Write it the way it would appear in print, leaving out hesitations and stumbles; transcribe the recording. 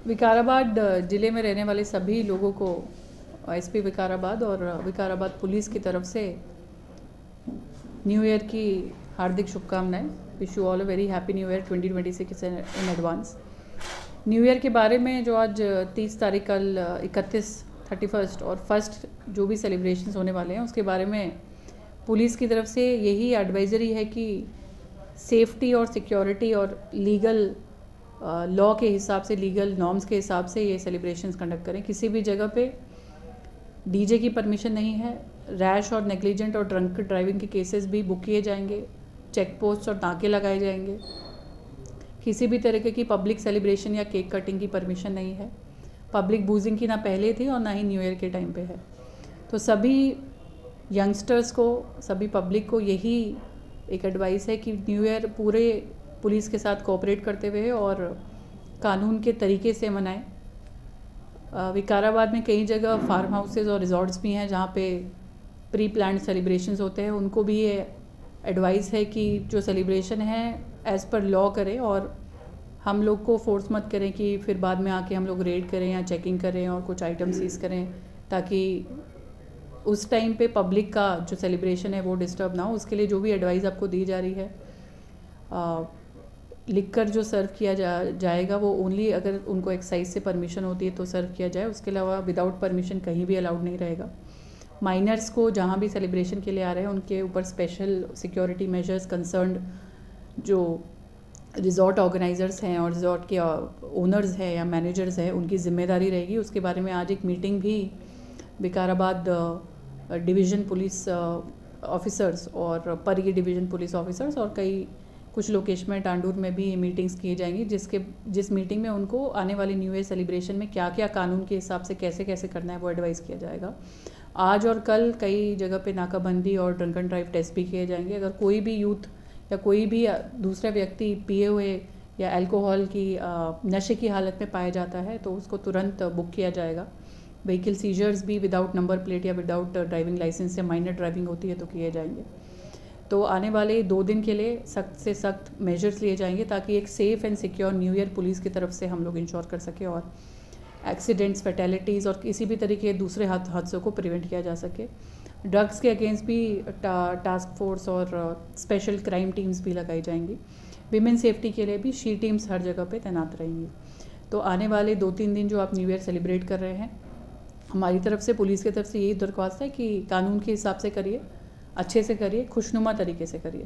विकाराबाद ज़िले में रहने वाले सभी लोगों को एसपी विकाराबाद और विकाराबाद पुलिस की तरफ से न्यू ईयर की हार्दिक शुभकामनाएं। Wish you all a very happy new year 2026 in advance. New year के बारे में जो आज 30 तारीख, कल 31, 31 और फर्स्ट जो भी सेलिब्रेशंस होने वाले हैं उसके बारे में पुलिस की तरफ से यही एडवाइजरी है कि सेफ्टी और सिक्योरिटी और लीगल लॉ के हिसाब से, लीगल नॉर्म्स के हिसाब से ये सेलिब्रेशंस कंडक्ट करें। किसी भी जगह पे डीजे की परमिशन नहीं है। रैश और नेग्लिजेंट और ड्रंक ड्राइविंग के केसेस भी बुक किए जाएंगे। चेक पोस्ट और नाके लगाए जाएंगे। किसी भी तरीके की पब्लिक सेलिब्रेशन या केक कटिंग की परमिशन नहीं है। पब्लिक बूजिंग की ना पहले थी और ना ही न्यू ईयर के टाइम पे है। तो सभी यंगस्टर्स को, सभी पब्लिक को यही एक एडवाइस है कि न्यू ईयर पूरे पुलिस के साथ कोऑपरेट करते हुए और कानून के तरीके से मनाएं। विकाराबाद में कई जगह फार्म हाउसेज और रिजॉर्ट्स भी हैं जहाँ पे प्री प्लान्ड सेलिब्रेशंस होते हैं। उनको भी ये एडवाइस है कि जो सेलिब्रेशन है एज़ पर लॉ करें और हम लोग को फोर्स मत करें कि फिर बाद में आके हम लोग रेड करें या चेकिंग करें और कुछ आइटम सीज करें, ताकि उस टाइम पे पब्लिक का जो सेलिब्रेशन है वो डिस्टर्ब ना हो। उसके लिए जो भी एडवाइस आपको दी जा रही है, लिखकर जो सर्व किया जाएगा वो ओनली अगर उनको एक्साइज से परमिशन होती है तो सर्व किया जाए। उसके अलावा विदाउट परमिशन कहीं भी अलाउड नहीं रहेगा। माइनर्स को जहाँ भी सेलिब्रेशन के लिए आ रहे हैं उनके ऊपर स्पेशल सिक्योरिटी मेजर्स कंसर्न्ड जो रिजॉर्ट ऑर्गेनाइजर्स हैं और रिजॉर्ट के ओनर्स हैं या मैनेजर्स हैं उनकी जिम्मेदारी रहेगी। उसके बारे में आज एक मीटिंग भी विकाराबाद डिवीज़न पुलिस ऑफिसर्स और परिगी डिवीज़न पुलिस ऑफिसर्स और कुछ लोकेशन में टांडूर में भी मीटिंग्स की जाएंगी, जिस मीटिंग में उनको आने वाली न्यू ईयर सेलिब्रेशन में क्या क्या कानून के हिसाब से कैसे कैसे करना है वो एडवाइस किया जाएगा। आज और कल कई जगह पे नाकाबंदी और ड्रंक एंड ड्राइव टेस्ट भी किए जाएंगे। अगर कोई भी यूथ या कोई भी दूसरा व्यक्ति पिए हुए या अल्कोहल की नशे की हालत में पाया जाता है तो उसको तुरंत बुक किया जाएगा। व्हीकल सीजर्स भी विदाउट नंबर प्लेट या विदाउट ड्राइविंग लाइसेंस या माइनर ड्राइविंग होती है तो किए जाएंगे। तो आने वाले 2 दिन के लिए सख्त से सख्त मेजर्स लिए जाएंगे ताकि एक safe and secure new year police की तरफ से हम लोग इंश्योर कर सके और एक्सीडेंट्स, फैटेलिटीज़ और किसी भी तरीके के दूसरे हादसों को प्रिवेंट किया जा सके। ड्रग्स के अगेंस्ट भी टास्क फोर्स और स्पेशल क्राइम टीम्स भी लगाई जाएंगी। विमेन सेफ्टी के लिए भी शी टीम्स हर जगह पे तैनात रहेंगी। तो आने वाले 2-3 दिन जो आप न्यू ईयर सेलिब्रेट कर रहे हैं, हमारी तरफ से, पुलिस की तरफ से यही दरख्वास्त है कि कानून के हिसाब से करिए, अच्छे से करिए, खुशनुमा तरीके से करिए।